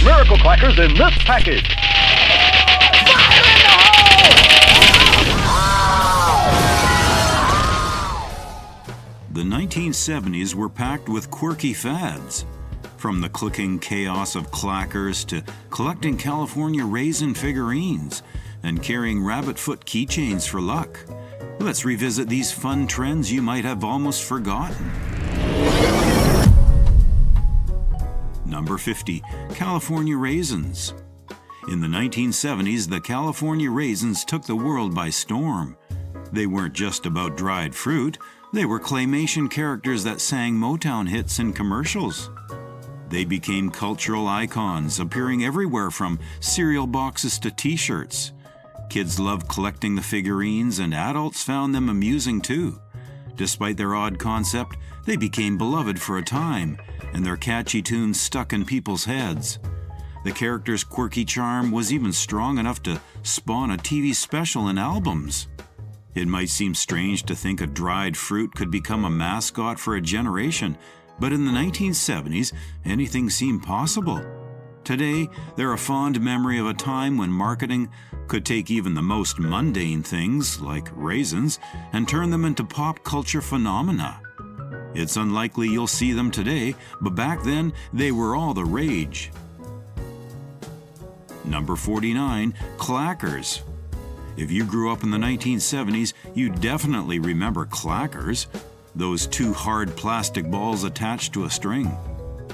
miracle clackers in this package. The 1970s were packed with quirky fads. From the clicking chaos of clackers to collecting California raisin figurines and carrying rabbit foot keychains for luck. Let's revisit these fun trends you might have almost forgotten. Number 50. California Raisins. In the 1970s, the California Raisins took the world by storm. They weren't just about dried fruit, they were claymation characters that sang Motown hits in commercials. They became cultural icons, appearing everywhere from cereal boxes to t-shirts. Kids loved collecting the figurines, and adults found them amusing too. Despite their odd concept, they became beloved for a time, and their catchy tunes stuck in people's heads. The characters' quirky charm was even strong enough to spawn a TV special and albums. It might seem strange to think a dried fruit could become a mascot for a generation, but in the 1970s, anything seemed possible. Today, they're a fond memory of a time when marketing could take even the most mundane things, like raisins, and turn them into pop culture phenomena. It's unlikely you'll see them today, but back then, they were all the rage. Number 49, Clackers. If you grew up in the 1970s, you definitely remember clackers, those two hard plastic balls attached to a string.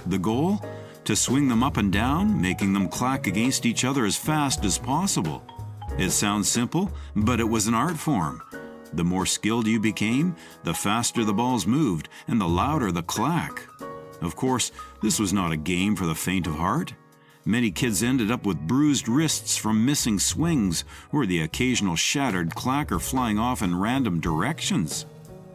The goal? To swing them up and down, making them clack against each other as fast as possible. It sounds simple, but it was an art form. The more skilled you became, the faster the balls moved and the louder the clack. Of course, this was not a game for the faint of heart. Many kids ended up with bruised wrists from missing swings or the occasional shattered clacker flying off in random directions.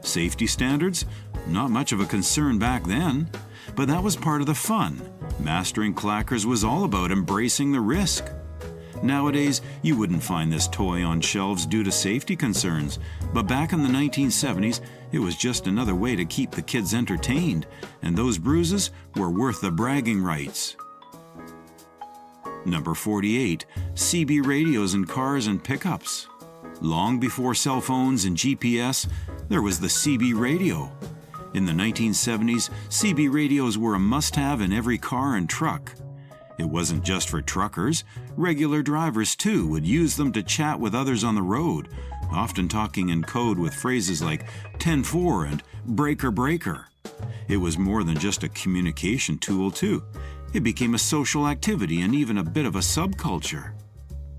Safety standards? Not much of a concern back then, but that was part of the fun. Mastering clackers was all about embracing the risk. Nowadays, you wouldn't find this toy on shelves due to safety concerns, but back in the 1970s, it was just another way to keep the kids entertained, and those bruises were worth the bragging rights. Number 48. CB radios in cars and pickups. Long before cell phones and GPS, there was the CB radio. In the 1970s, CB radios were a must-have in every car and truck. It wasn't just for truckers. Regular drivers, too, would use them to chat with others on the road, often talking in code with phrases like 10-4 and breaker breaker. It was more than just a communication tool, too. It became a social activity and even a bit of a subculture.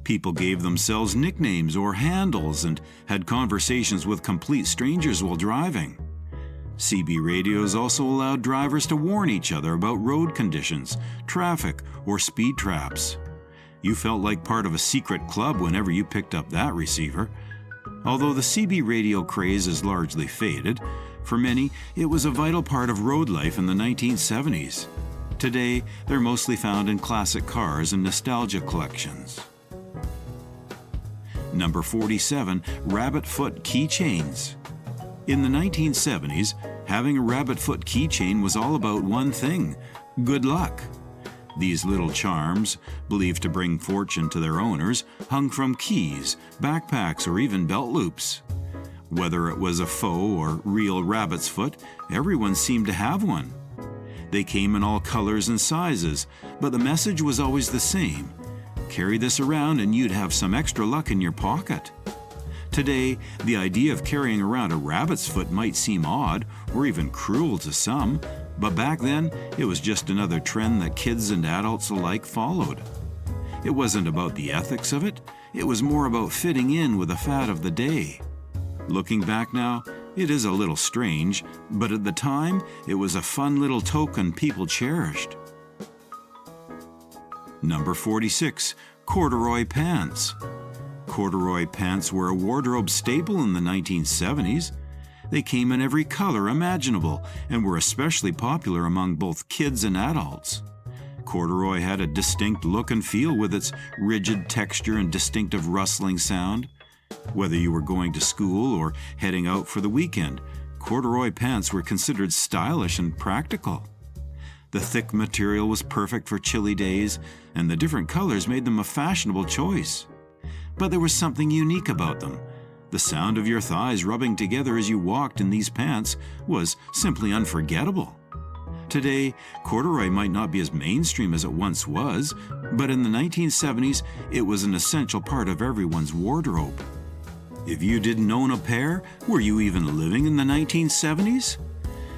People gave themselves nicknames or handles and had conversations with complete strangers while driving. CB radios also allowed drivers to warn each other about road conditions, traffic, or speed traps. You felt like part of a secret club whenever you picked up that receiver. Although the CB radio craze is largely faded, for many it was a vital part of road life in the 1970s. Today, they're mostly found in classic cars and nostalgia collections. Number 47, rabbit foot keychains. In the 1970s, having a rabbit foot keychain was all about one thing: good luck. These little charms, believed to bring fortune to their owners, hung from keys, backpacks, or even belt loops. Whether it was a faux or real rabbit's foot, everyone seemed to have one. They came in all colors and sizes, but the message was always the same: carry this around and you'd have some extra luck in your pocket. Today, the idea of carrying around a rabbit's foot might seem odd or even cruel to some, but back then, it was just another trend that kids and adults alike followed. It wasn't about the ethics of it, it was more about fitting in with the fad of the day. Looking back now, it is a little strange, but at the time, it was a fun little token people cherished. Number 46, corduroy pants. Corduroy pants were a wardrobe staple in the 1970s. They came in every color imaginable and were especially popular among both kids and adults. Corduroy had a distinct look and feel with its rigid texture and distinctive rustling sound. Whether you were going to school or heading out for the weekend, corduroy pants were considered stylish and practical. The thick material was perfect for chilly days, and the different colors made them a fashionable choice. But there was something unique about them. The sound of your thighs rubbing together as you walked in these pants was simply unforgettable. Today, corduroy might not be as mainstream as it once was, but in the 1970s, it was an essential part of everyone's wardrobe. If you didn't own a pair, were you even living in the 1970s?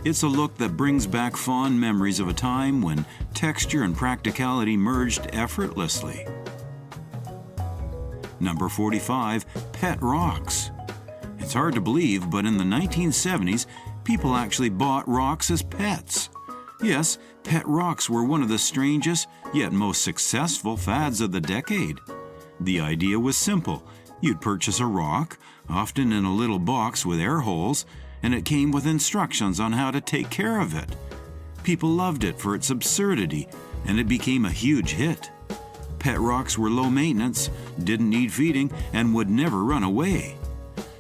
It's a look that brings back fond memories of a time when texture and practicality merged effortlessly. Number 45, pet rocks. It's hard to believe, but in the 1970s, people actually bought rocks as pets. Yes, pet rocks were one of the strangest, yet most successful fads of the decade. The idea was simple. You'd purchase a rock, often in a little box with air holes, and it came with instructions on how to take care of it. People loved it for its absurdity, and it became a huge hit. Pet rocks were low maintenance, didn't need feeding, and would never run away.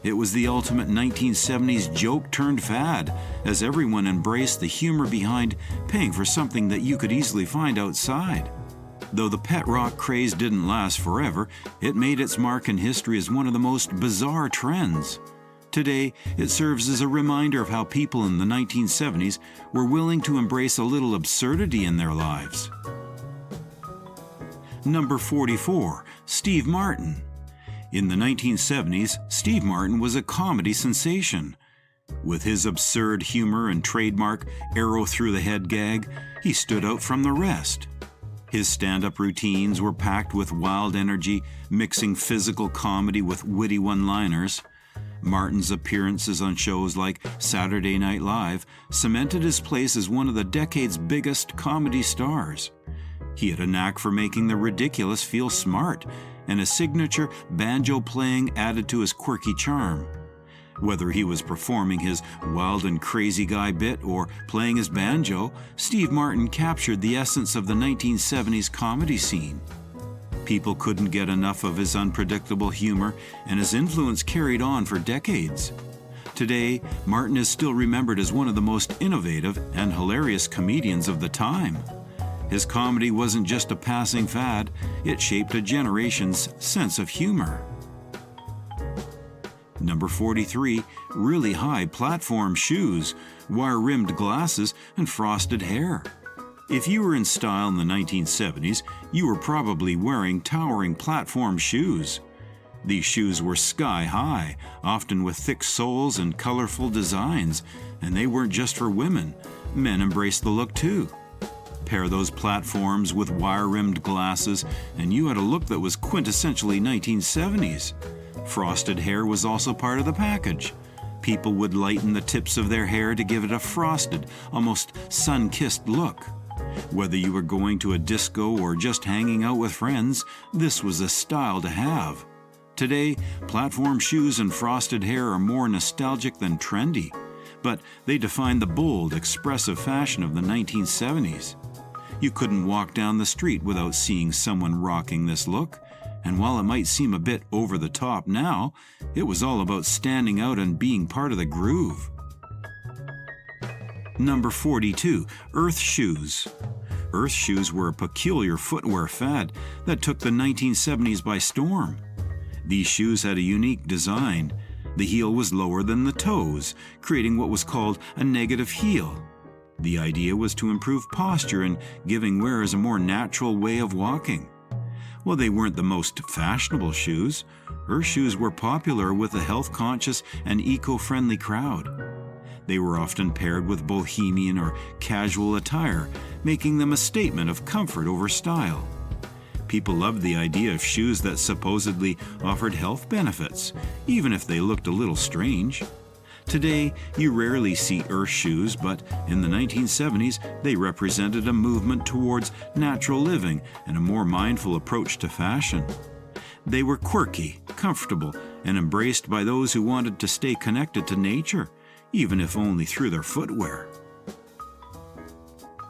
It was the ultimate 1970s joke-turned-fad, as everyone embraced the humor behind paying for something that you could easily find outside. Though the pet rock craze didn't last forever, it made its mark in history as one of the most bizarre trends. Today, it serves as a reminder of how people in the 1970s were willing to embrace a little absurdity in their lives. Number 44, Steve Martin. In the 1970s, Steve Martin was a comedy sensation. With his absurd humor and trademark arrow-through-the-head gag, he stood out from the rest. His stand-up routines were packed with wild energy, mixing physical comedy with witty one-liners. Martin's appearances on shows like Saturday Night Live cemented his place as one of the decade's biggest comedy stars. He had a knack for making the ridiculous feel smart, and his signature banjo playing added to his quirky charm. Whether he was performing his wild and crazy guy bit or playing his banjo, Steve Martin captured the essence of the 1970s comedy scene. People couldn't get enough of his unpredictable humor, and his influence carried on for decades. Today, Martin is still remembered as one of the most innovative and hilarious comedians of the time. His comedy wasn't just a passing fad, it shaped a generation's sense of humor. Number 43, really high platform shoes, wire-rimmed glasses, and frosted hair. If you were in style in the 1970s, you were probably wearing towering platform shoes. These shoes were sky-high, often with thick soles and colorful designs, and they weren't just for women. Men embraced the look too. Pair those platforms with wire-rimmed glasses, and you had a look that was quintessentially 1970s. Frosted hair was also part of the package. People would lighten the tips of their hair to give it a frosted, almost sun-kissed look. Whether you were going to a disco or just hanging out with friends, this was a style to have. Today, platform shoes and frosted hair are more nostalgic than trendy, but they define the bold, expressive fashion of the 1970s. You couldn't walk down the street without seeing someone rocking this look, and while it might seem a bit over the top now, it was all about standing out and being part of the groove. Number 42, Earth shoes. Earth shoes were a peculiar footwear fad that took the 1970s by storm. These shoes had a unique design. The heel was lower than the toes, creating what was called a negative heel. The idea was to improve posture and giving wearers a more natural way of walking. While they weren't the most fashionable shoes, Earth shoes were popular with a health-conscious and eco-friendly crowd. They were often paired with bohemian or casual attire, making them a statement of comfort over style. People loved the idea of shoes that supposedly offered health benefits, even if they looked a little strange. Today, you rarely see Earth shoes, but in the 1970s, they represented a movement towards natural living and a more mindful approach to fashion. They were quirky, comfortable, and embraced by those who wanted to stay connected to nature, even if only through their footwear.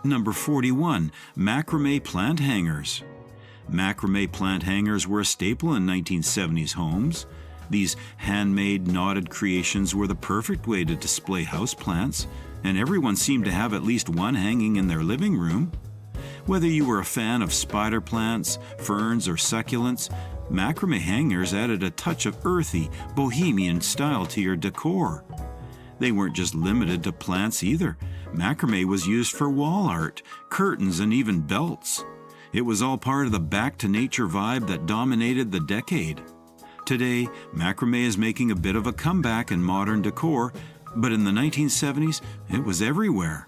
Number 41, macrame plant hangers. Macrame plant hangers were a staple in 1970s homes. These handmade, knotted creations were the perfect way to display houseplants, and everyone seemed to have at least one hanging in their living room. Whether you were a fan of spider plants, ferns, or succulents, macrame hangers added a touch of earthy, bohemian style to your decor. They weren't just limited to plants either. Macrame was used for wall art, curtains, and even belts. It was all part of the back-to-nature vibe that dominated the decade. Today, macrame is making a bit of a comeback in modern decor, but in the 1970s, it was everywhere.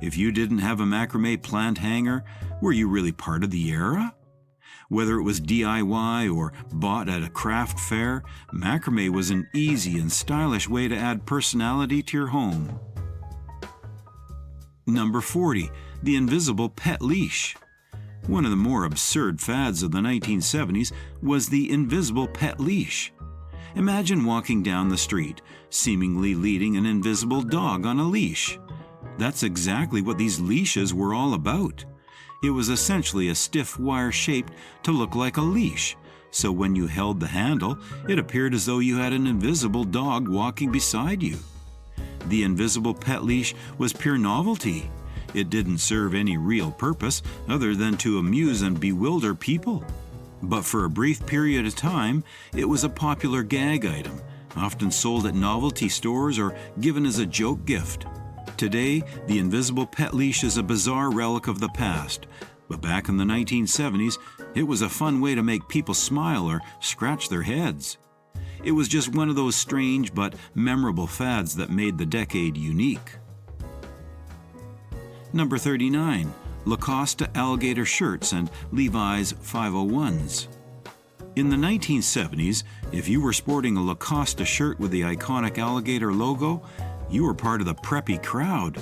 If you didn't have a macrame plant hanger, were you really part of the era? Whether it was DIY or bought at a craft fair, macrame was an easy and stylish way to add personality to your home. Number 40. The Invisible Pet Leash. One of the more absurd fads of the 1970s was the Invisible Pet Leash. Imagine walking down the street, seemingly leading an invisible dog on a leash. That's exactly what these leashes were all about. It was essentially a stiff wire shaped to look like a leash, so when you held the handle, it appeared as though you had an invisible dog walking beside you. The Invisible Pet Leash was pure novelty. It didn't serve any real purpose other than to amuse and bewilder people. But for a brief period of time, it was a popular gag item, often sold at novelty stores or given as a joke gift. Today, the Invisible Pet Leash is a bizarre relic of the past, but back in the 1970s, it was a fun way to make people smile or scratch their heads. It was just one of those strange but memorable fads that made the decade unique. Number 39. Lacosta Alligator shirts and Levi's 501s. In the 1970s, if you were sporting a Lacosta shirt with the iconic Alligator logo, you were part of the preppy crowd.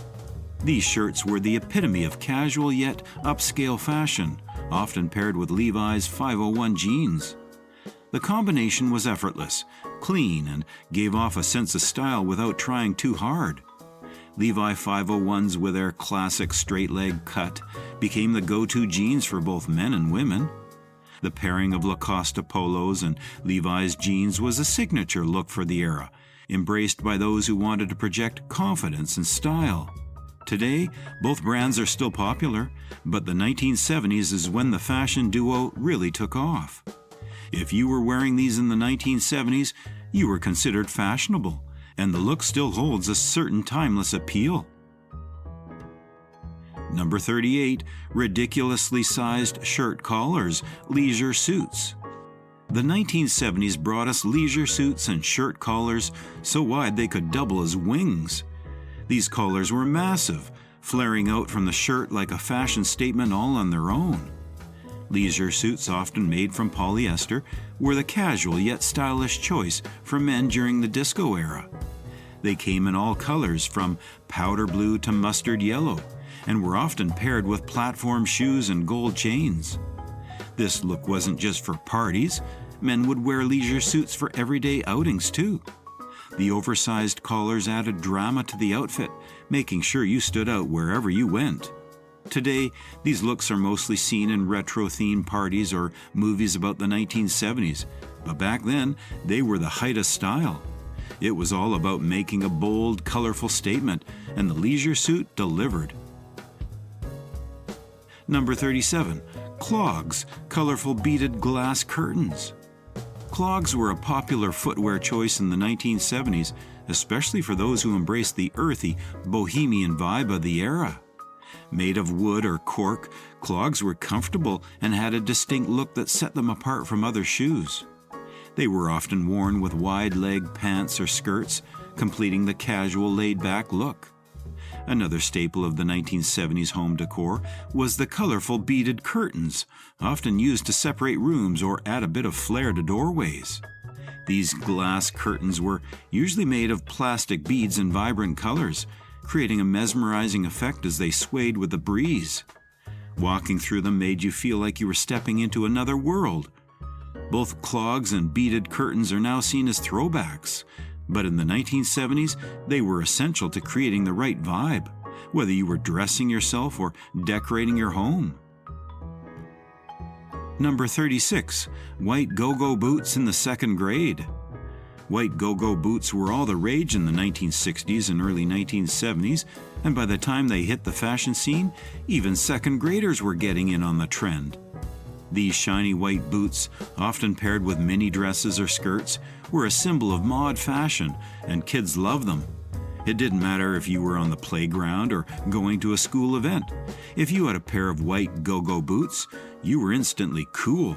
These shirts were the epitome of casual yet upscale fashion, often paired with Levi's 501 jeans. The combination was effortless, clean, and gave off a sense of style without trying too hard. Levi 501s with their classic straight-leg cut became the go-to jeans for both men and women. The pairing of Lacosta polos and Levi's jeans was a signature look for the era, embraced by those who wanted to project confidence and style. Today, both brands are still popular, but the 1970s is when the fashion duo really took off. If you were wearing these in the 1970s, you were considered fashionable, and the look still holds a certain timeless appeal. Number 38. Ridiculously sized shirt collars, leisure suits. The 1970s brought us leisure suits and shirt collars so wide they could double as wings. These collars were massive, flaring out from the shirt like a fashion statement all on their own. Leisure suits, often made from polyester, were the casual yet stylish choice for men during the disco era. They came in all colors from powder blue to mustard yellow, and were often paired with platform shoes and gold chains. This look wasn't just for parties. Men would wear leisure suits for everyday outings too. The oversized collars added drama to the outfit, making sure you stood out wherever you went. Today, these looks are mostly seen in retro-themed parties or movies about the 1970s, but back then, they were the height of style. It was all about making a bold, colorful statement, and the leisure suit delivered. Number 37. Clogs, colorful beaded glass curtains. Clogs were a popular footwear choice in the 1970s, especially for those who embraced the earthy, bohemian vibe of the era. Made of wood or cork, clogs were comfortable and had a distinct look that set them apart from other shoes. They were often worn with wide-leg pants or skirts, completing the casual, laid-back look. Another staple of the 1970s home decor was the colorful beaded curtains, often used to separate rooms or add a bit of flair to doorways. These glass curtains were usually made of plastic beads in vibrant colors, creating a mesmerizing effect as they swayed with the breeze. Walking through them made you feel like you were stepping into another world. Both clogs and beaded curtains are now seen as throwbacks, but in the 1970s, they were essential to creating the right vibe, whether you were dressing yourself or decorating your home. Number 36. White go-go boots in the second grade. White go-go boots were all the rage in the 1960s and early 1970s, and by the time they hit the fashion scene, even second graders were getting in on the trend. These shiny white boots, often paired with mini dresses or skirts, were a symbol of mod fashion, and kids loved them. It didn't matter if you were on the playground or going to a school event. If you had a pair of white go-go boots, you were instantly cool.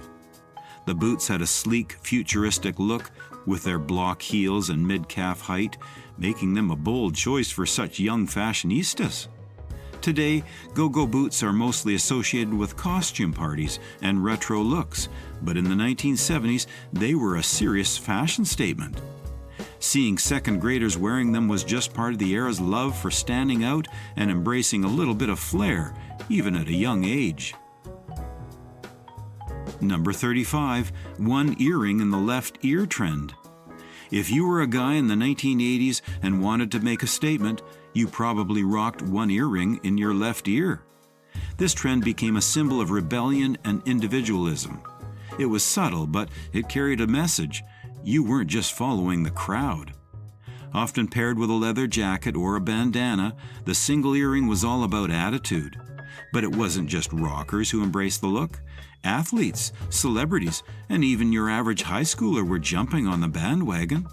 The boots had a sleek, futuristic look with their block heels and mid-calf height, making them a bold choice for such young fashionistas. Today, go-go boots are mostly associated with costume parties and retro looks, but in the 1970s, they were a serious fashion statement. Seeing second graders wearing them was just part of the era's love for standing out and embracing a little bit of flair, even at a young age. Number 35, one earring in the left ear trend. If you were a guy in the 1980s and wanted to make a statement, you probably rocked one earring in your left ear. This trend became a symbol of rebellion and individualism. It was subtle, but it carried a message. You weren't just following the crowd. Often paired with a leather jacket or a bandana, the single earring was all about attitude. But it wasn't just rockers who embraced the look. Athletes, celebrities, and even your average high schooler were jumping on the bandwagon.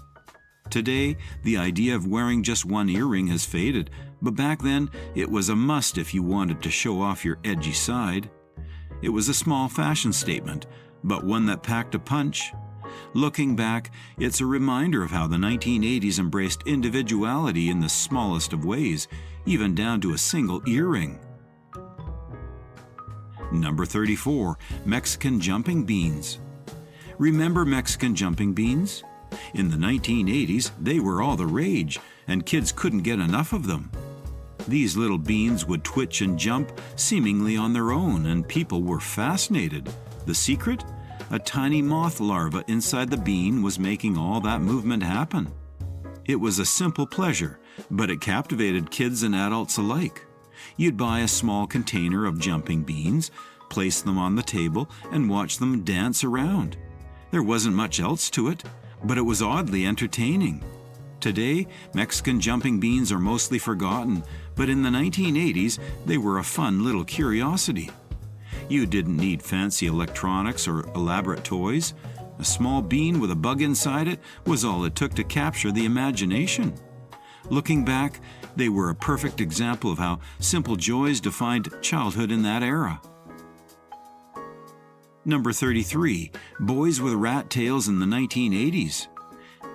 Today, the idea of wearing just one earring has faded, but back then, it was a must if you wanted to show off your edgy side. It was a small fashion statement, but one that packed a punch. Looking back, it's a reminder of how the 1980s embraced individuality in the smallest of ways, even down to a single earring. Number 34, Mexican jumping beans. Remember Mexican jumping beans? In the 1980s, they were all the rage, and kids couldn't get enough of them. These little beans would twitch and jump seemingly on their own, and people were fascinated. The secret? A tiny moth larva inside the bean was making all that movement happen. It was a simple pleasure, but it captivated kids and adults alike. You'd buy a small container of jumping beans, place them on the table, and watch them dance around. There wasn't much else to it, but it was oddly entertaining. Today, Mexican jumping beans are mostly forgotten, but in the 1980s, they were a fun little curiosity. You didn't need fancy electronics or elaborate toys. A small bean with a bug inside it was all it took to capture the imagination. Looking back, they were a perfect example of how simple joys defined childhood in that era. Number 33, boys with rat tails in the 1980s.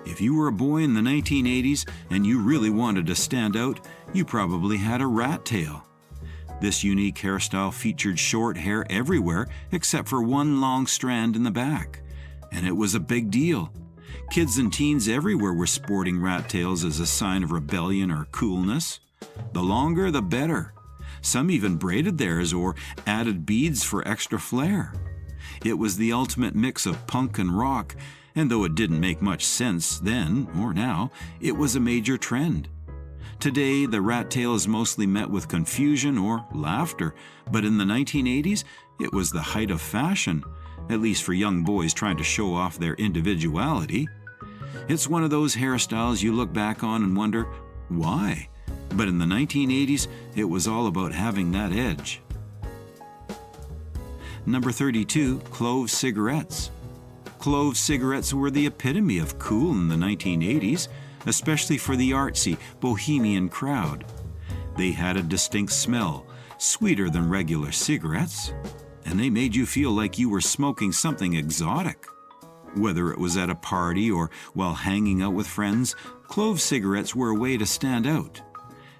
If you were a boy in the 1980s and you really wanted to stand out, you probably had a rat tail. This unique hairstyle featured short hair everywhere except for one long strand in the back, and it was a big deal. Kids and teens everywhere were sporting rat tails as a sign of rebellion or coolness. The longer, the better. Some even braided theirs or added beads for extra flair. It was the ultimate mix of punk and rock, and though it didn't make much sense then or now, it was a major trend. Today, the rat tail is mostly met with confusion or laughter, but in the 1980s, it was the height of fashion, at least for young boys trying to show off their individuality. It's one of those hairstyles you look back on and wonder, why? But in the 1980s, it was all about having that edge. Number 32, Clove cigarettes. Clove cigarettes were the epitome of cool in the 1980s, especially for the artsy, bohemian crowd. They had a distinct smell, sweeter than regular cigarettes, and they made you feel like you were smoking something exotic. Whether it was at a party or while hanging out with friends, Clove cigarettes were a way to stand out.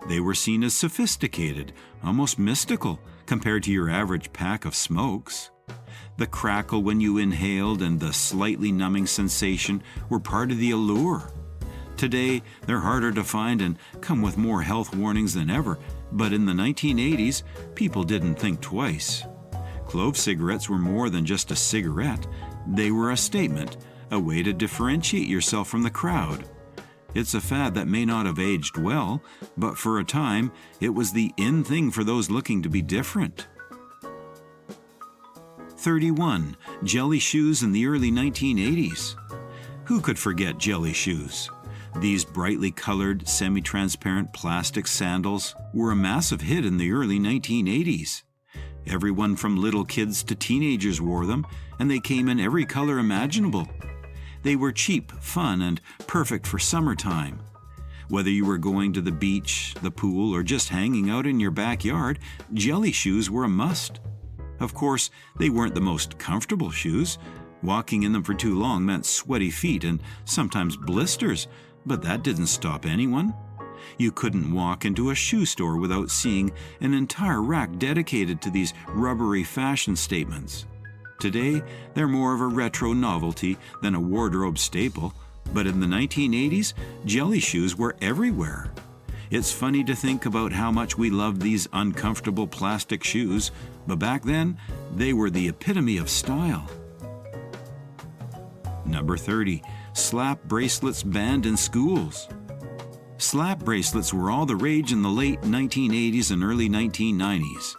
They were seen as sophisticated, almost mystical, compared to your average pack of smokes. The crackle when you inhaled and the slightly numbing sensation were part of the allure. Today, they're harder to find and come with more health warnings than ever, but in the 1980s, people didn't think twice. Clove cigarettes were more than just a cigarette. They were a statement, a way to differentiate yourself from the crowd. It's a fad that may not have aged well, but for a time, it was the in thing for those looking to be different. 31. Jelly shoes in the early 1980s. Who could forget jelly shoes? These brightly colored, semi-transparent plastic sandals were a massive hit in the early 1980s. Everyone from little kids to teenagers wore them, and they came in every color imaginable. They were cheap, fun, and perfect for summertime. Whether you were going to the beach, the pool, or just hanging out in your backyard, jelly shoes were a must. Of course, they weren't the most comfortable shoes. Walking in them for too long meant sweaty feet and sometimes blisters, but that didn't stop anyone. You couldn't walk into a shoe store without seeing an entire rack dedicated to these rubbery fashion statements. Today, they're more of a retro novelty than a wardrobe staple, but in the 1980s, jelly shoes were everywhere. It's funny to think about how much we loved these uncomfortable plastic shoes, but back then, they were the epitome of style. Number 30. Slap bracelets banned in schools. Slap bracelets were all the rage in the late 1980s and early 1990s.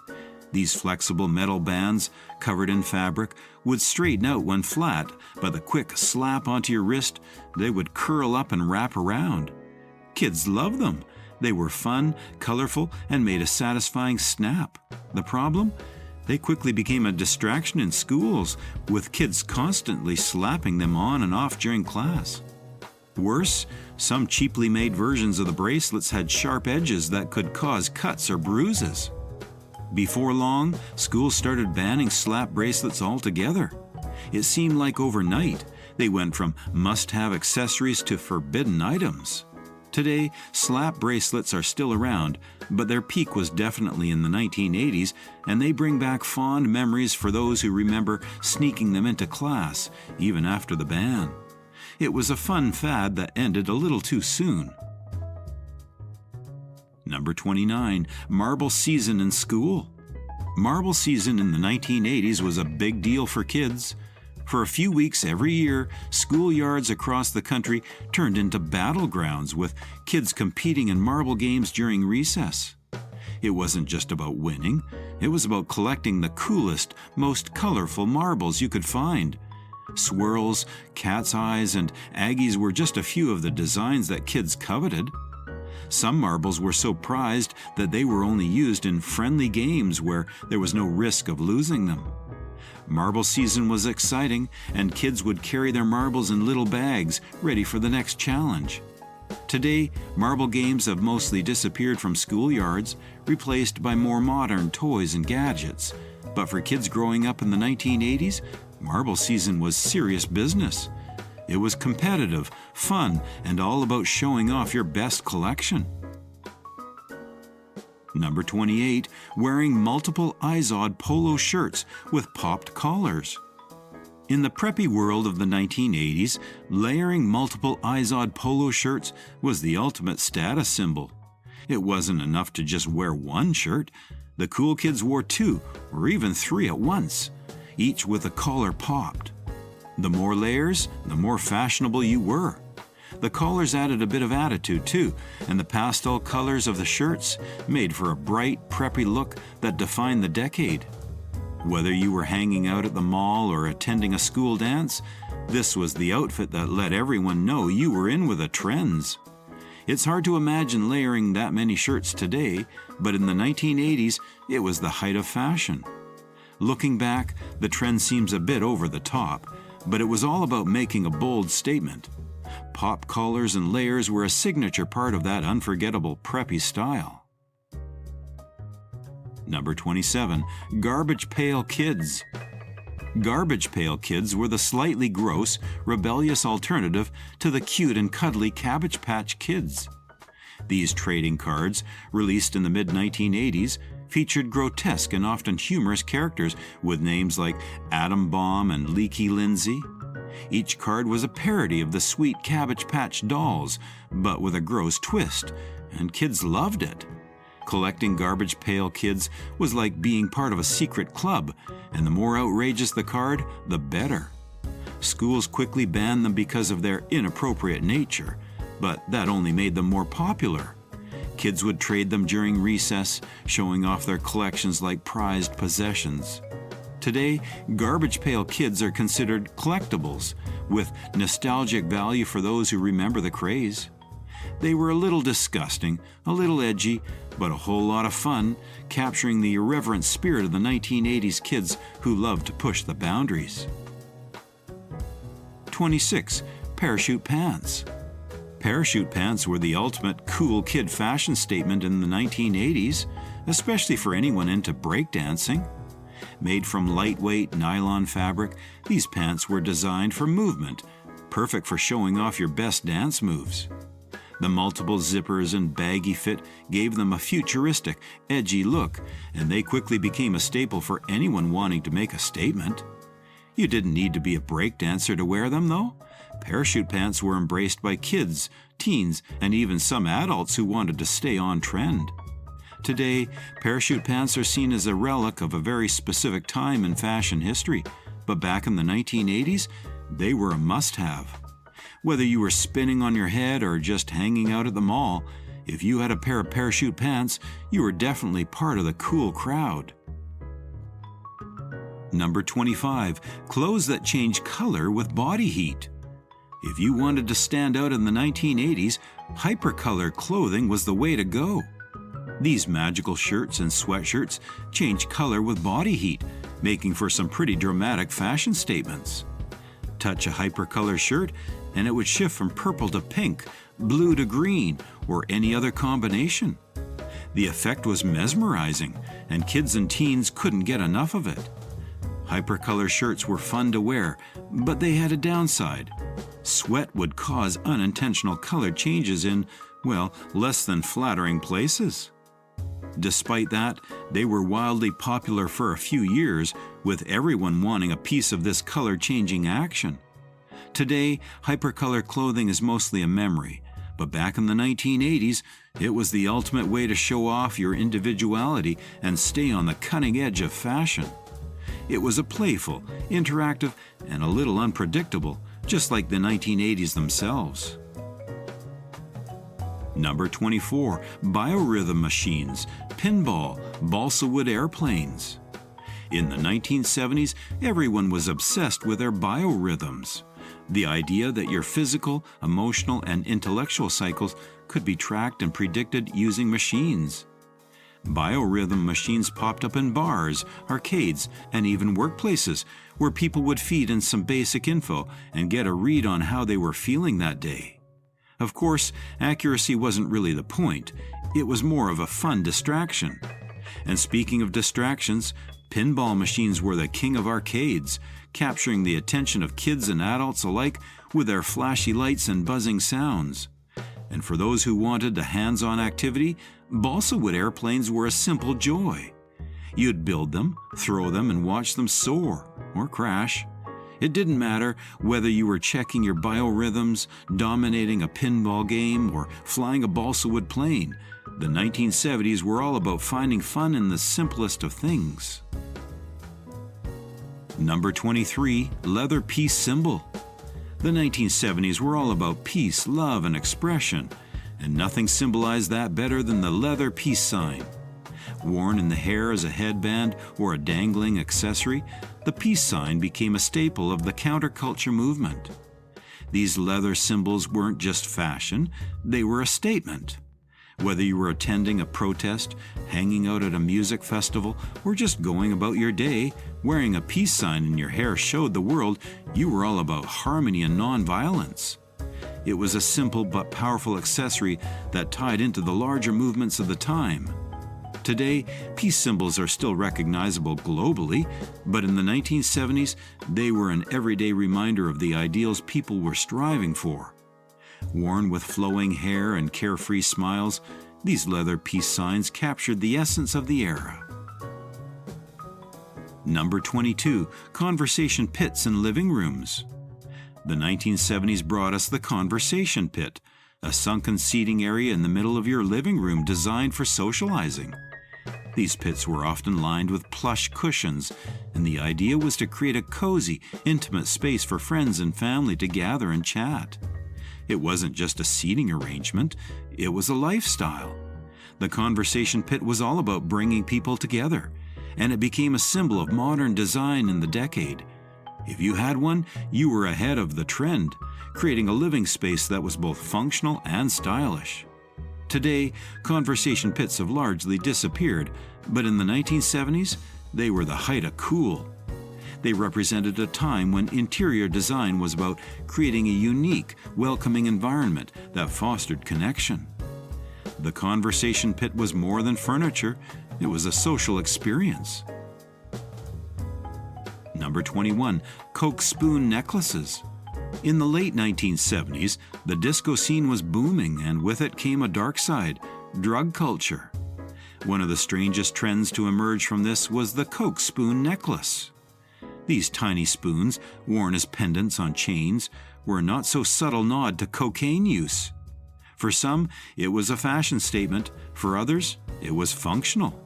These flexible metal bands, covered in fabric, would straighten out when flat, but the quick slap onto your wrist, they would curl up and wrap around. Kids loved them. They were fun, colorful, and made a satisfying snap. The problem? They quickly became a distraction in schools, with kids constantly slapping them on and off during class. Worse, some cheaply made versions of the bracelets had sharp edges that could cause cuts or bruises. Before long, schools started banning slap bracelets altogether. It seemed like overnight, they went from must-have accessories to forbidden items. Today, slap bracelets are still around, but their peak was definitely in the 1980s, and they bring back fond memories for those who remember sneaking them into class, even after the ban. It was a fun fad that ended a little too soon. Number 29. Marble season in school. Marble season in the 1980s was a big deal for kids. For a few weeks every year, schoolyards across the country turned into battlegrounds with kids competing in marble games during recess. It wasn't just about winning, it was about collecting the coolest, most colorful marbles you could find. Swirls, cat's eyes, and Aggies were just a few of the designs that kids coveted. Some marbles were so prized that they were only used in friendly games where there was no risk of losing them. Marble season was exciting, and kids would carry their marbles in little bags, ready for the next challenge. Today, marble games have mostly disappeared from schoolyards, replaced by more modern toys and gadgets. But for kids growing up in the 1980s, marble season was serious business. It was competitive, fun, and all about showing off your best collection. Number 28. Wearing multiple Izod polo shirts with popped collars. In the preppy world of the 1980s, layering multiple Izod polo shirts was the ultimate status symbol. It wasn't enough to just wear one shirt. The cool kids wore two or even three at once, each with a collar popped. The more layers, the more fashionable you were. The collars added a bit of attitude too, and the pastel colors of the shirts made for a bright, preppy look that defined the decade. Whether you were hanging out at the mall or attending a school dance, this was the outfit that let everyone know you were in with the trends. It's hard to imagine layering that many shirts today, but in the 1980s, it was the height of fashion. Looking back, the trend seems a bit over the top, but it was all about making a bold statement. Pop collars and layers were a signature part of that unforgettable preppy style. Number 27. Garbage Pail Kids. Garbage Pail Kids were the slightly gross, rebellious alternative to the cute and cuddly Cabbage Patch Kids. These trading cards, released in the mid-1980s, featured grotesque and often humorous characters with names like Atom Bomb and Leaky Lindsay. Each card was a parody of the sweet Cabbage Patch dolls, but with a gross twist, and kids loved it. Collecting Garbage Pail Kids was like being part of a secret club, and the more outrageous the card, the better. Schools quickly banned them because of their inappropriate nature, but that only made them more popular. Kids would trade them during recess, showing off their collections like prized possessions. Today, garbage pail kids are considered collectibles, with nostalgic value for those who remember the craze. They were a little disgusting, a little edgy, but a whole lot of fun, capturing the irreverent spirit of the 1980s kids who loved to push the boundaries. 26. Parachute pants. Parachute pants were the ultimate cool kid fashion statement in the 1980s, especially for anyone into breakdancing. Made from lightweight nylon fabric, these pants were designed for movement, perfect for showing off your best dance moves. The multiple zippers and baggy fit gave them a futuristic, edgy look, and they quickly became a staple for anyone wanting to make a statement. You didn't need to be a breakdancer to wear them, though. Parachute pants were embraced by kids, teens, and even some adults who wanted to stay on trend. Today, parachute pants are seen as a relic of a very specific time in fashion history, but back in the 1980s, they were a must-have. Whether you were spinning on your head or just hanging out at the mall, if you had a pair of parachute pants, you were definitely part of the cool crowd. Number 25. Clothes that change color with body heat. If you wanted to stand out in the 1980s, Hypercolor Clothing was the way to go. These magical shirts and sweatshirts change color with body heat, making for some pretty dramatic fashion statements. Touch a Hypercolor shirt and it would shift from purple to pink, blue to green, or any other combination. The effect was mesmerizing, and kids and teens couldn't get enough of it. Hypercolor shirts were fun to wear, but they had a downside. Sweat would cause unintentional color changes in, well, less than flattering places. Despite that, they were wildly popular for a few years, with everyone wanting a piece of this color-changing action. Today, Hypercolor Clothing is mostly a memory, but back in the 1980s, it was the ultimate way to show off your individuality and stay on the cutting edge of fashion. It was a playful, interactive, and a little unpredictable, just like the 1980s themselves. Number 24. Biorhythm Machines, Pinball, Balsa wood airplanes. In the 1970s, everyone was obsessed with their biorhythms. The idea that your physical, emotional, and intellectual cycles could be tracked and predicted using machines. Biorhythm machines popped up in bars, arcades, and even workplaces, where people would feed in some basic info and get a read on how they were feeling that day. Of course, accuracy wasn't really the point. It was more of a fun distraction. And speaking of distractions, pinball machines were the king of arcades, capturing the attention of kids and adults alike with their flashy lights and buzzing sounds. And for those who wanted a hands-on activity, balsa wood airplanes were a simple joy. You'd build them, throw them, and watch them soar or crash. It didn't matter whether you were checking your biorhythms, dominating a pinball game, or flying a balsa wood plane. The 1970s were all about finding fun in the simplest of things. Number 23. Leather peace symbol. The 1970s were all about peace, love, and expression, and nothing symbolized that better than the leather peace sign. Worn in the hair as a headband or a dangling accessory, the peace sign became a staple of the counterculture movement. These leather symbols weren't just fashion, they were a statement. Whether you were attending a protest, hanging out at a music festival, or just going about your day, wearing a peace sign in your hair showed the world you were all about harmony and nonviolence. It was a simple but powerful accessory that tied into the larger movements of the time. Today, peace symbols are still recognizable globally, but in the 1970s, they were an everyday reminder of the ideals people were striving for. Worn with flowing hair and carefree smiles, these leather peace signs captured the essence of the era. Number 22. Conversation pits in living rooms. The 1970s brought us the conversation pit, a sunken seating area in the middle of your living room designed for socializing. These pits were often lined with plush cushions, and the idea was to create a cozy, intimate space for friends and family to gather and chat. It wasn't just a seating arrangement, it was a lifestyle. The conversation pit was all about bringing people together. and it became a symbol of modern design in the decade. If you had one, you were ahead of the trend, creating a living space that was both functional and stylish. Today, conversation pits have largely disappeared, but in the 1970s, they were the height of cool. They represented a time when interior design was about creating a unique, welcoming environment that fostered connection. The conversation pit was more than furniture, it was a social experience. Number 21. Coke spoon necklaces. In the late 1970s, the disco scene was booming, and with it came a dark side, drug culture. One of the strangest trends to emerge from this was the Coke spoon necklace. These tiny spoons, worn as pendants on chains, were a not-so-subtle nod to cocaine use. For some, it was a fashion statement. For others, it was functional.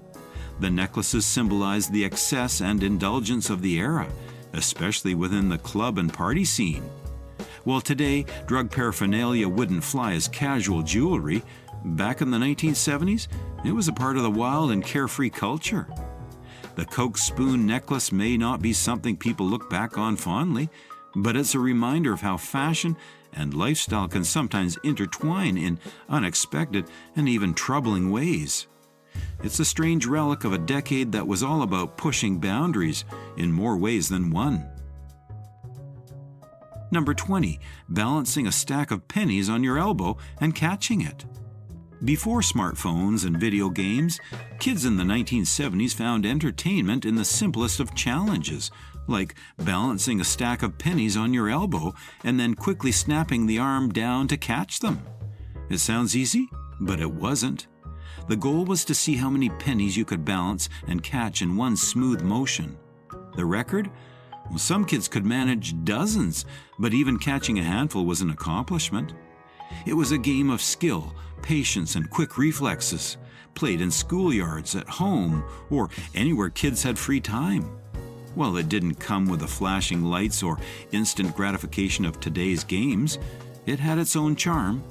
The necklaces symbolized the excess and indulgence of the era, especially within the club and party scene. While today, drug paraphernalia wouldn't fly as casual jewelry, back in the 1970s, it was a part of the wild and carefree culture. The Coke spoon necklace may not be something people look back on fondly, but it's a reminder of how fashion and lifestyle can sometimes intertwine in unexpected and even troubling ways. It's a strange relic of a decade that was all about pushing boundaries in more ways than one. Number 20. Balancing a stack of pennies on your elbow and catching it. Before smartphones and video games, kids in the 1970s found entertainment in the simplest of challenges, like balancing a stack of pennies on your elbow and then quickly snapping the arm down to catch them. It sounds easy, but it wasn't. The goal was to see how many pennies you could balance and catch in one smooth motion. The record? Well, some kids could manage dozens, but even catching a handful was an accomplishment. It was a game of skill, patience, and quick reflexes, played in schoolyards, at home, or anywhere kids had free time. While it didn't come with the flashing lights or instant gratification of today's games, it had its own charm.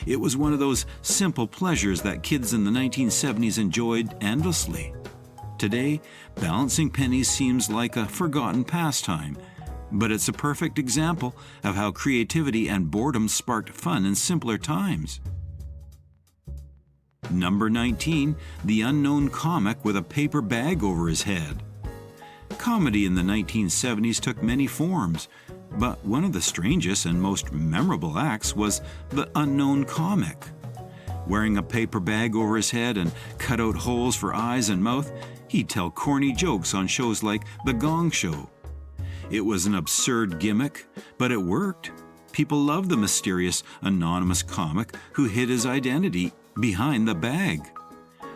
It was one of those simple pleasures that kids in the 1970s enjoyed endlessly. Today, balancing pennies seems like a forgotten pastime, but it's a perfect example of how creativity and boredom sparked fun in simpler times. Number 19. The unknown comic with a paper bag over his head. Comedy in the 1970s took many forms, but one of the strangest and most memorable acts was the unknown comic. Wearing a paper bag over his head and cut out holes for eyes and mouth, he'd tell corny jokes on shows like The Gong Show. It was an absurd gimmick, but it worked. People loved the mysterious, anonymous comic who hid his identity behind the bag.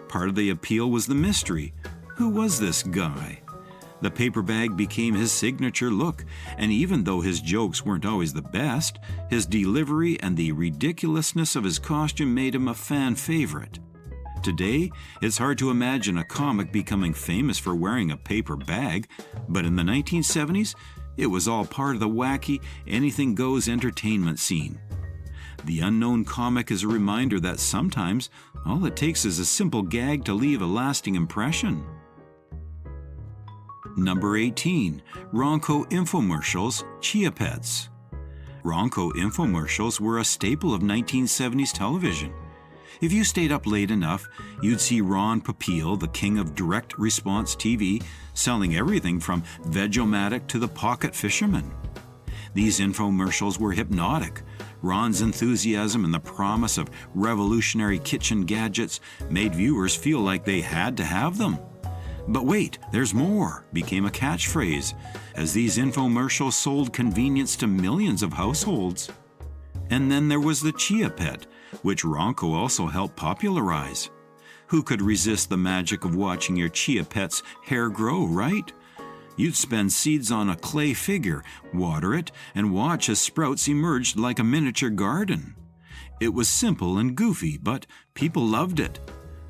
Part of the appeal was the mystery. Who was this guy? The paper bag became his signature look, and even though his jokes weren't always the best, his delivery and the ridiculousness of his costume made him a fan favorite. Today, it's hard to imagine a comic becoming famous for wearing a paper bag, but in the 1970s, it was all part of the wacky, anything-goes entertainment scene. The unknown comic is a reminder that sometimes all it takes is a simple gag to leave a lasting impression. Number 18. Ronco infomercials, Chia Pets. Ronco infomercials were a staple of 1970s television. If you stayed up late enough, you'd see Ron Popeil, the king of direct response TV, selling everything from Veg-O-Matic to the Pocket Fisherman. These infomercials were hypnotic. Ron's enthusiasm and the promise of revolutionary kitchen gadgets made viewers feel like they had to have them. But wait, there's more, became a catchphrase, as these infomercials sold convenience to millions of households. And then there was the Chia Pet, which Ronco also helped popularize. Who could resist the magic of watching your Chia Pet's hair grow, right? You'd spend seeds on a clay figure, water it, and watch as sprouts emerged like a miniature garden. It was simple and goofy, but people loved it.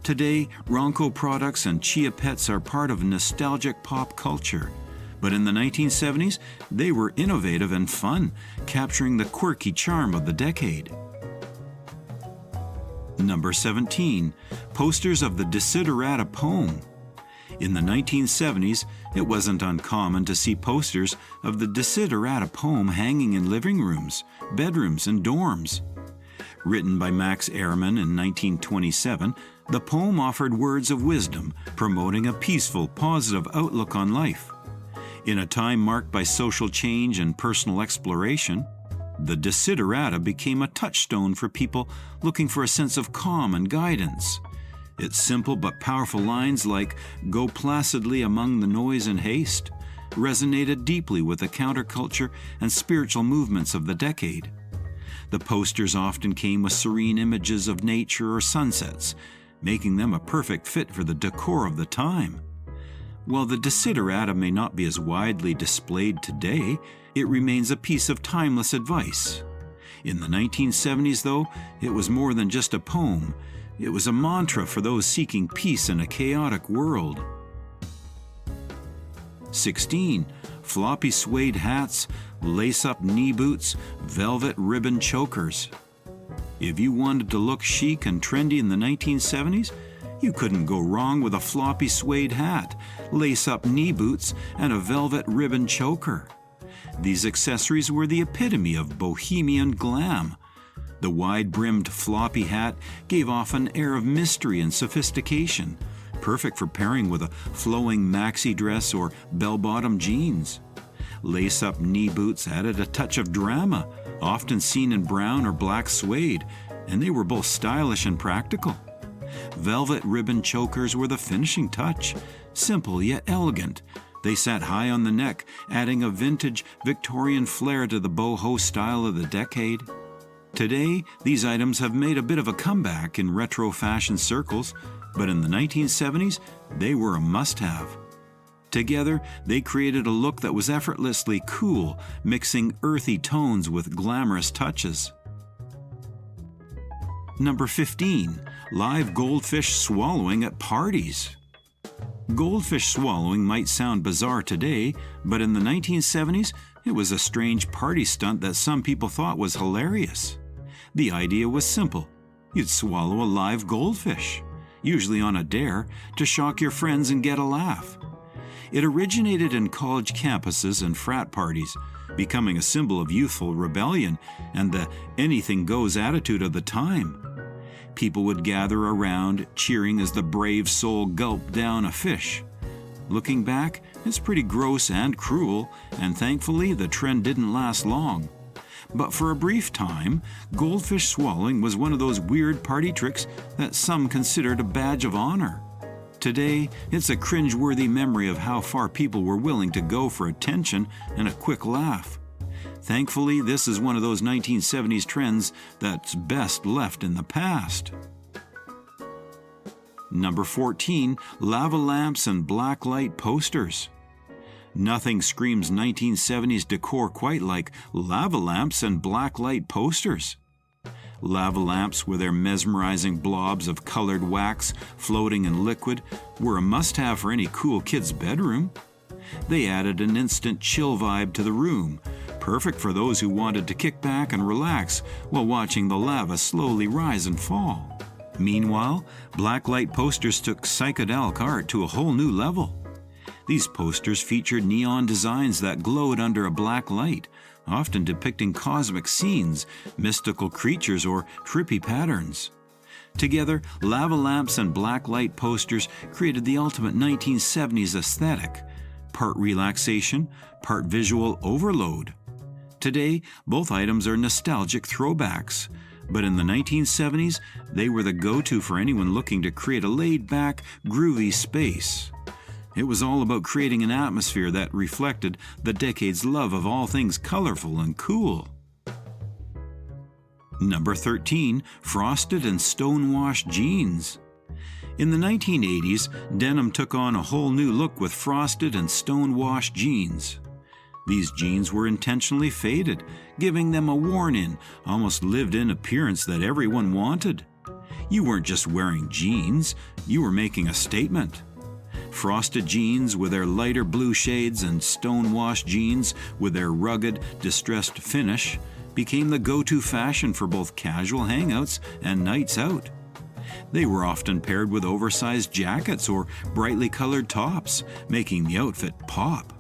Today, Ronco products and Chia Pets are part of nostalgic pop culture. But in the 1970s, they were innovative and fun, capturing the quirky charm of the decade. Number 17. Posters of the Desiderata poem. In the 1970s, it wasn't uncommon to see posters of the Desiderata poem hanging in living rooms, bedrooms, and dorms. Written by Max Ehrmann in 1927, the poem offered words of wisdom, promoting a peaceful, positive outlook on life. In a time marked by social change and personal exploration, the Desiderata became a touchstone for people looking for a sense of calm and guidance. Its simple but powerful lines like "Go placidly among the noise and haste" resonated deeply with the counterculture and spiritual movements of the decade. The posters often came with serene images of nature or sunsets, making them a perfect fit for the decor of the time. While the Desiderata may not be as widely displayed today, it remains a piece of timeless advice. In the 1970s, though, it was more than just a poem. It was a mantra for those seeking peace in a chaotic world. 16. Floppy suede hats, lace-up knee boots, velvet ribbon chokers. If you wanted to look chic and trendy in the 1970s, you couldn't go wrong with a floppy suede hat, lace-up knee boots, and a velvet ribbon choker. These accessories were the epitome of bohemian glam. The wide-brimmed floppy hat gave off an air of mystery and sophistication, perfect for pairing with a flowing maxi dress or bell-bottom jeans. Lace-up knee boots added a touch of drama, often seen in brown or black suede, and they were both stylish and practical. Velvet ribbon chokers were the finishing touch, simple yet elegant. They sat high on the neck, adding a vintage Victorian flair to the boho style of the decade. Today, these items have made a bit of a comeback in retro fashion circles, but in the 1970s, they were a must-have. Together, they created a look that was effortlessly cool, mixing earthy tones with glamorous touches. Number 15. Live goldfish swallowing at parties. Goldfish swallowing might sound bizarre today, but in the 1970s, it was a strange party stunt that some people thought was hilarious. The idea was simple. You'd swallow a live goldfish, usually on a dare, to shock your friends and get a laugh. It originated in college campuses and frat parties, becoming a symbol of youthful rebellion and the anything-goes attitude of the time. People would gather around, cheering as the brave soul gulped down a fish. Looking back, it's pretty gross and cruel, and thankfully the trend didn't last long. But for a brief time, goldfish swallowing was one of those weird party tricks that some considered a badge of honor. Today, it's a cringe-worthy memory of how far people were willing to go for attention and a quick laugh. Thankfully, this is one of those 1970s trends that's best left in the past. Number 14. Lava lamps and blacklight posters. Nothing screams 1970s decor quite like lava lamps and blacklight posters. Lava lamps, with their mesmerizing blobs of colored wax floating in liquid, were a must-have for any cool kid's bedroom. They added an instant chill vibe to the room, perfect for those who wanted to kick back and relax while watching the lava slowly rise and fall. Meanwhile, blacklight posters took psychedelic art to a whole new level. These posters featured neon designs that glowed under a black light, often depicting cosmic scenes, mystical creatures, or trippy patterns. Together, lava lamps and blacklight posters created the ultimate 1970s aesthetic, part relaxation, part visual overload. Today, both items are nostalgic throwbacks, but in the 1970s, they were the go-to for anyone looking to create a laid-back, groovy space. It was all about creating an atmosphere that reflected the decade's love of all things colorful and cool. Number 13. Frosted and stonewashed jeans. In the 1980s, denim took on a whole new look with frosted and stonewashed jeans. These jeans were intentionally faded, giving them a worn-in, almost lived-in appearance that everyone wanted. You weren't just wearing jeans, you were making a statement. Frosted jeans with their lighter blue shades and stonewashed jeans with their rugged, distressed finish became the go-to fashion for both casual hangouts and nights out. They were often paired with oversized jackets or brightly colored tops, making the outfit pop.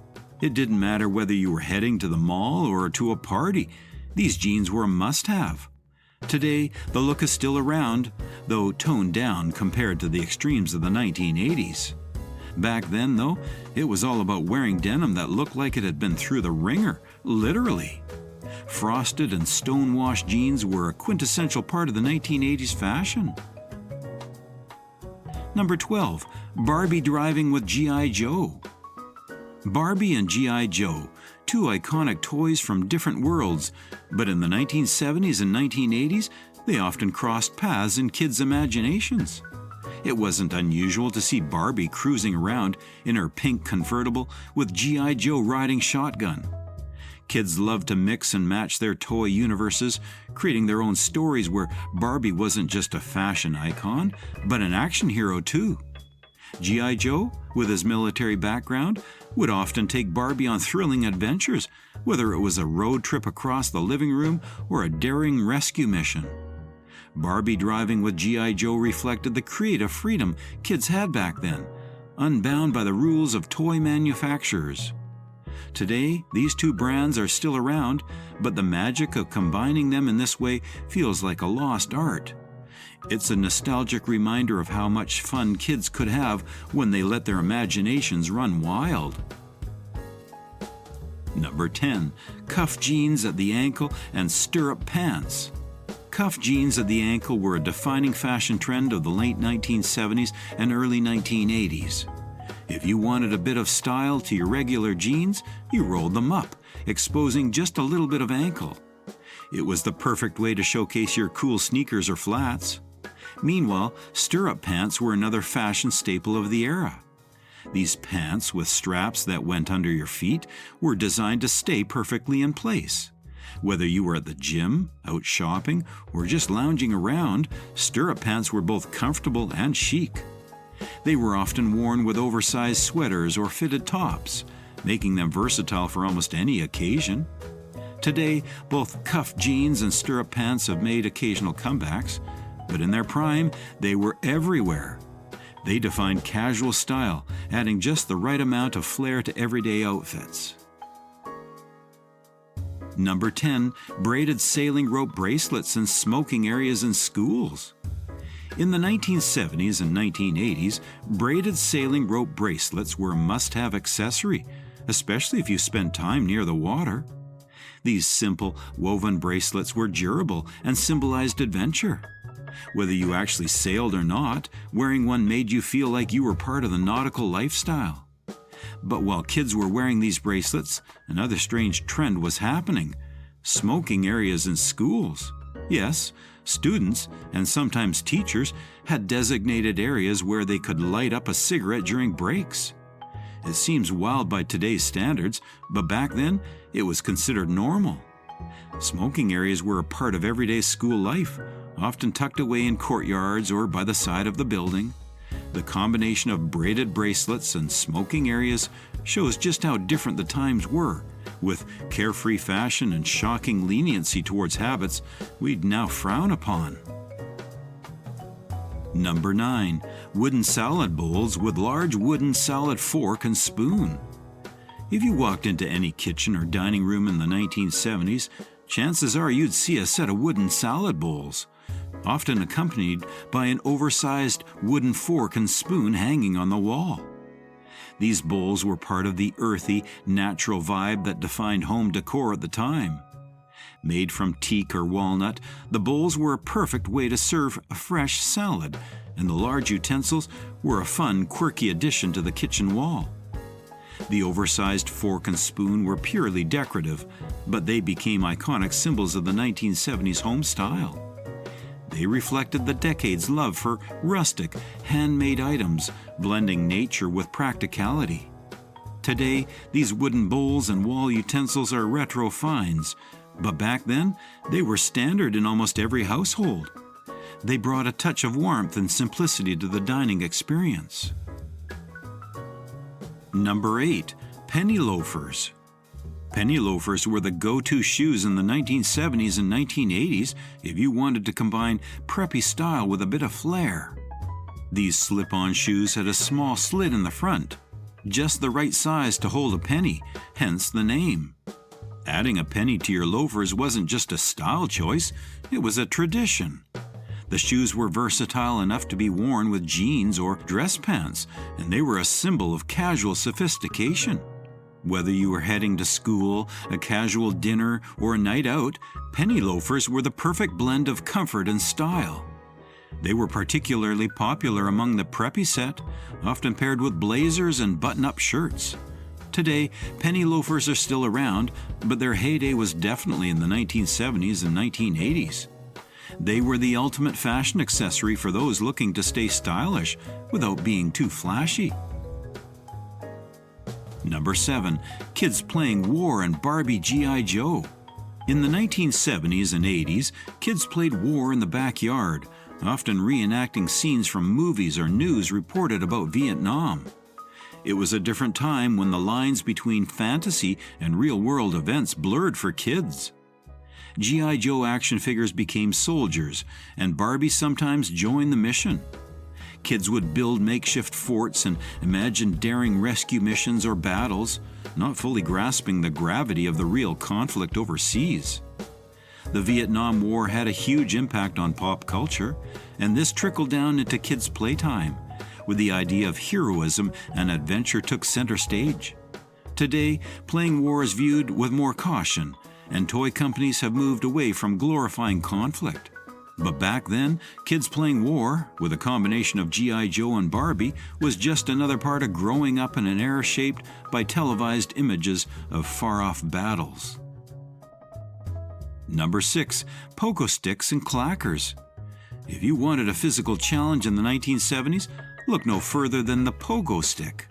It didn't matter whether you were heading to the mall or to a party, these jeans were a must-have. Today, the look is still around, though toned down compared to the extremes of the 1980s. Back then, though, it was all about wearing denim that looked like it had been through the ringer, literally. Frosted and stonewashed jeans were a quintessential part of the 1980s fashion. Number 12. Barbie Driving with GI Joe. Barbie and GI Joe, two iconic toys from different worlds, but in the 1970s and 1980s, they often crossed paths in kids' imaginations. It wasn't unusual to see Barbie cruising around in her pink convertible with GI Joe riding shotgun. Kids loved to mix and match their toy universes, creating their own stories where Barbie wasn't just a fashion icon, but an action hero too. GI Joe, with his military background, would often take Barbie on thrilling adventures, whether it was a road trip across the living room or a daring rescue mission. Barbie Driving with GI Joe reflected the creative freedom kids had back then, unbound by the rules of toy manufacturers. Today, these two brands are still around, but the magic of combining them in this way feels like a lost art. It's a nostalgic reminder of how much fun kids could have when they let their imaginations run wild. Number 10. Cuff jeans at the ankle and stirrup pants. Cuff jeans at the ankle were a defining fashion trend of the late 1970s and early 1980s. If you wanted a bit of style to your regular jeans, you rolled them up, exposing just a little bit of ankle. It was the perfect way to showcase your cool sneakers or flats. Meanwhile, stirrup pants were another fashion staple of the era. These pants with straps that went under your feet were designed to stay perfectly in place. Whether you were at the gym, out shopping, or just lounging around, stirrup pants were both comfortable and chic. They were often worn with oversized sweaters or fitted tops, making them versatile for almost any occasion. Today, both cuff jeans and stirrup pants have made occasional comebacks, but in their prime, they were everywhere. They defined casual style, adding just the right amount of flair to everyday outfits. Number 10. Braided sailing rope bracelets in smoking areas in schools. In the 1970s and 1980s, braided sailing rope bracelets were a must-have accessory, especially if you spent time near the water. These simple, woven bracelets were durable and symbolized adventure. Whether you actually sailed or not, wearing one made you feel like you were part of the nautical lifestyle. But while kids were wearing these bracelets, another strange trend was happening: smoking areas in schools. Yes, students, and sometimes teachers, had designated areas where they could light up a cigarette during breaks. It seems wild by today's standards, but back then, it was considered normal. Smoking areas were a part of everyday school life, often tucked away in courtyards or by the side of the building. The combination of braided bracelets and smoking areas shows just how different the times were, with carefree fashion and shocking leniency towards habits we'd now frown upon. Number 9. Wooden salad bowls with large wooden salad fork and spoon. If you walked into any kitchen or dining room in the 1970s, chances are you'd see a set of wooden salad bowls, often accompanied by an oversized wooden fork and spoon hanging on the wall. These bowls were part of the earthy, natural vibe that defined home decor at the time. Made from teak or walnut, the bowls were a perfect way to serve a fresh salad, and the large utensils were a fun, quirky addition to the kitchen wall. The oversized fork and spoon were purely decorative, but they became iconic symbols of the 1970s home style. They reflected the decade's love for rustic, handmade items, blending nature with practicality. Today, these wooden bowls and wall utensils are retro finds, but back then, they were standard in almost every household. They brought a touch of warmth and simplicity to the dining experience. Number 8. Penny loafers. Penny loafers were the go-to shoes in the 1970s and 1980s if you wanted to combine preppy style with a bit of flair. These slip-on shoes had a small slit in the front, just the right size to hold a penny, hence the name. Adding a penny to your loafers wasn't just a style choice, it was a tradition. The shoes were versatile enough to be worn with jeans or dress pants, and they were a symbol of casual sophistication. Whether you were heading to school, a casual dinner, or a night out, penny loafers were the perfect blend of comfort and style. They were particularly popular among the preppy set, often paired with blazers and button-up shirts. Today, penny loafers are still around, but their heyday was definitely in the 1970s and 1980s. They were the ultimate fashion accessory for those looking to stay stylish without being too flashy. Number 7. Kids playing war and Barbie GI Joe. In the 1970s and 80s, kids played war in the backyard, often reenacting scenes from movies or news reported about Vietnam. It was a different time when the lines between fantasy and real-world events blurred for kids. GI Joe action figures became soldiers, and Barbie sometimes joined the mission. Kids would build makeshift forts and imagine daring rescue missions or battles, not fully grasping the gravity of the real conflict overseas. The Vietnam War had a huge impact on pop culture, and this trickled down into kids' playtime, with the idea of heroism and adventure took center stage. Today, playing war is viewed with more caution, and toy companies have moved away from glorifying conflict. But back then, kids playing war, with a combination of GI Joe and Barbie, was just another part of growing up in an era shaped by televised images of far-off battles. Number 6. Pogo sticks and clackers. If you wanted a physical challenge in the 1970s, look no further than the pogo stick.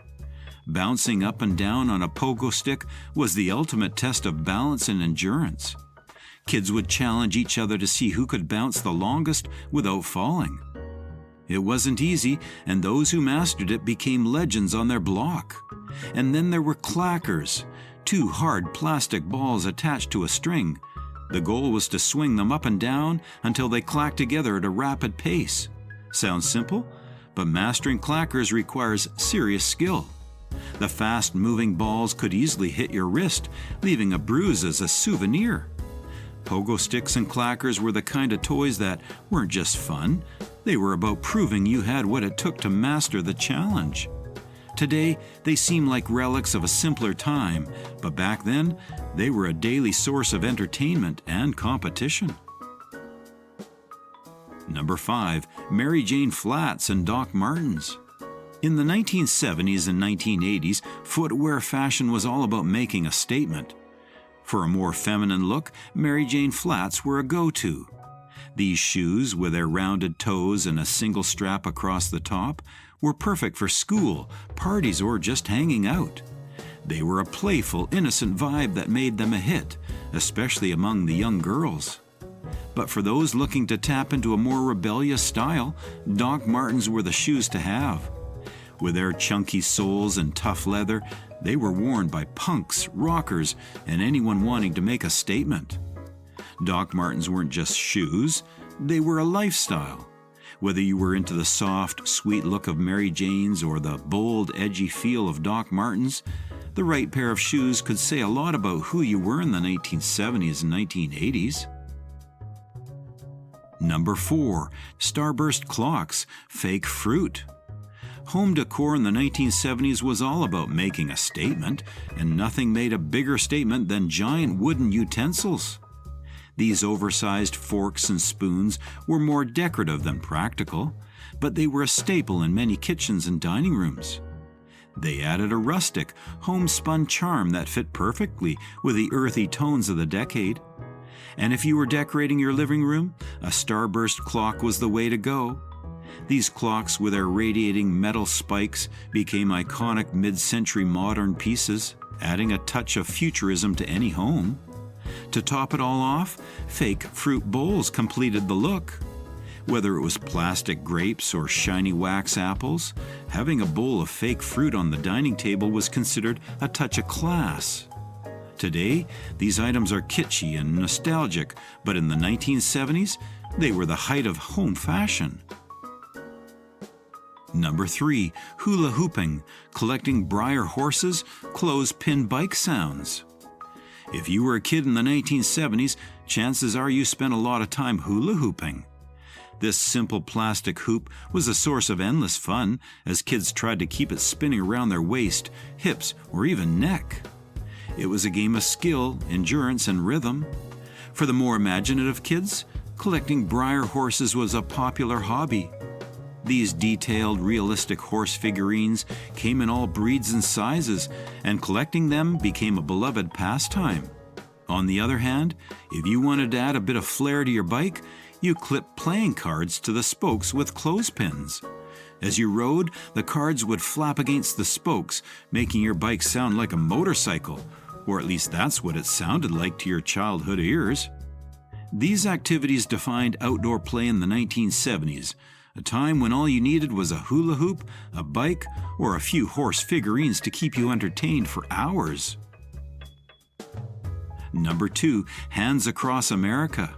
Bouncing up and down on a pogo stick was the ultimate test of balance and endurance. Kids would challenge each other to see who could bounce the longest without falling. It wasn't easy, and those who mastered it became legends on their block. And then there were clackers, 2 hard plastic balls attached to a string. The goal was to swing them up and down until they clacked together at a rapid pace. Sounds simple, but mastering clackers requires serious skill. The fast-moving balls could easily hit your wrist, leaving a bruise as a souvenir. Pogo sticks and clackers were the kind of toys that weren't just fun, they were about proving you had what it took to master the challenge. Today, they seem like relics of a simpler time, but back then, they were a daily source of entertainment and competition. Number 5. Mary Jane flats and Doc Martens. In the 1970s and 1980s, footwear fashion was all about making a statement. For a more feminine look, Mary Jane flats were a go-to. These shoes, with their rounded toes and a single strap across the top, were perfect for school, parties, or just hanging out. They were a playful, innocent vibe that made them a hit, especially among the young girls. But for those looking to tap into a more rebellious style, Doc Martens were the shoes to have. With their chunky soles and tough leather, they were worn by punks, rockers, and anyone wanting to make a statement. Doc Martens weren't just shoes, they were a lifestyle. Whether you were into the soft, sweet look of Mary Jane's or the bold, edgy feel of Doc Martens, the right pair of shoes could say a lot about who you were in the 1970s and 1980s. Number 4. Starburst clocks, fake fruit. Home decor in the 1970s was all about making a statement, and nothing made a bigger statement than giant wooden utensils. These oversized forks and spoons were more decorative than practical, but they were a staple in many kitchens and dining rooms. They added a rustic, homespun charm that fit perfectly with the earthy tones of the decade. And if you were decorating your living room, a Starburst clock was the way to go. These clocks with their radiating metal spikes became iconic mid-century modern pieces, adding a touch of futurism to any home. To top it all off, fake fruit bowls completed the look. Whether it was plastic grapes or shiny wax apples, having a bowl of fake fruit on the dining table was considered a touch of class. Today, these items are kitschy and nostalgic, but in the 1970s, they were the height of home fashion. Number 3. Hula hooping, collecting briar horses, clothespin bike sounds. If you were a kid in the 1970s, chances are you spent a lot of time hula hooping. This simple plastic hoop was a source of endless fun as kids tried to keep it spinning around their waist, hips, or even neck. It was a game of skill, endurance, and rhythm. For the more imaginative kids, collecting briar horses was a popular hobby. These detailed, realistic horse figurines came in all breeds and sizes, and collecting them became a beloved pastime. On the other hand, if you wanted to add a bit of flair to your bike, you clipped playing cards to the spokes with clothespins. As you rode, the cards would flap against the spokes, making your bike sound like a motorcycle, or at least that's what it sounded like to your childhood ears. These activities defined outdoor play in the 1970s, a time when all you needed was a hula hoop, a bike, or a few horse figurines to keep you entertained for hours. Number 2. Hands Across America.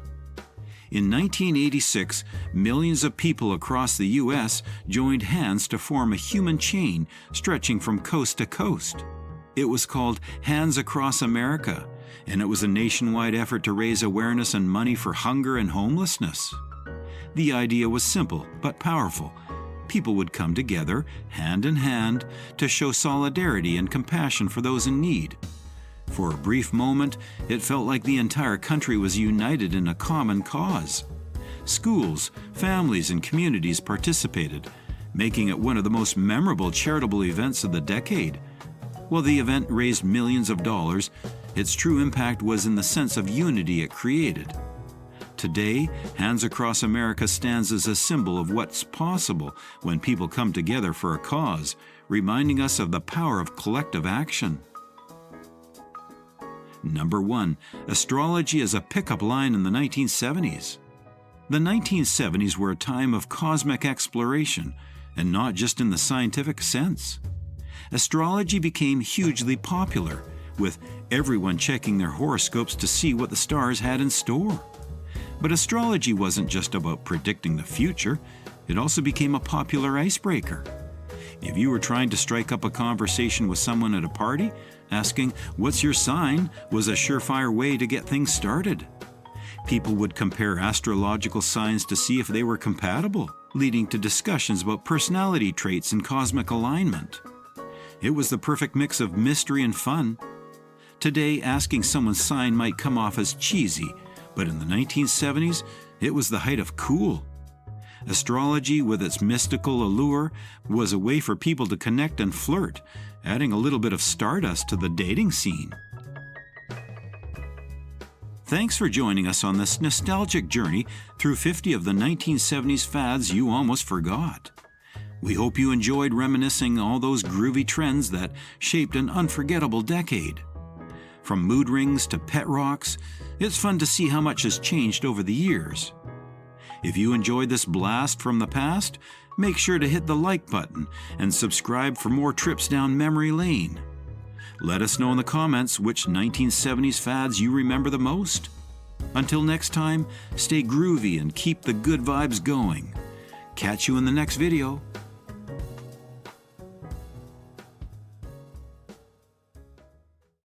In 1986, millions of people across the U.S. joined hands to form a human chain stretching from coast to coast. It was called Hands Across America, and it was a nationwide effort to raise awareness and money for hunger and homelessness. The idea was simple but powerful. People would come together, hand in hand, to show solidarity and compassion for those in need. For a brief moment, it felt like the entire country was united in a common cause. Schools, families, and communities participated, making it one of the most memorable charitable events of the decade. While the event raised millions of dollars, its true impact was in the sense of unity it created. Today, Hands Across America stands as a symbol of what's possible when people come together for a cause, reminding us of the power of collective action. Number 1. Astrology as a pickup line in the 1970s. The 1970s were a time of cosmic exploration, and not just in the scientific sense. Astrology became hugely popular, with everyone checking their horoscopes to see what the stars had in store. But astrology wasn't just about predicting the future, it also became a popular icebreaker. If you were trying to strike up a conversation with someone at a party, asking, "What's your sign?" was a surefire way to get things started. People would compare astrological signs to see if they were compatible, leading to discussions about personality traits and cosmic alignment. It was the perfect mix of mystery and fun. Today, asking someone's sign might come off as cheesy, but in the 1970s, it was the height of cool. Astrology, with its mystical allure, was a way for people to connect and flirt, adding a little bit of stardust to the dating scene. Thanks for joining us on this nostalgic journey through 50 of the 1970s fads you almost forgot. We hope you enjoyed reminiscing all those groovy trends that shaped an unforgettable decade. From mood rings to pet rocks, it's fun to see how much has changed over the years. If you enjoyed this blast from the past, make sure to hit the like button and subscribe for more trips down memory lane. Let us know in the comments which 1970s fads you remember the most. Until next time, stay groovy and keep the good vibes going. Catch you in the next video.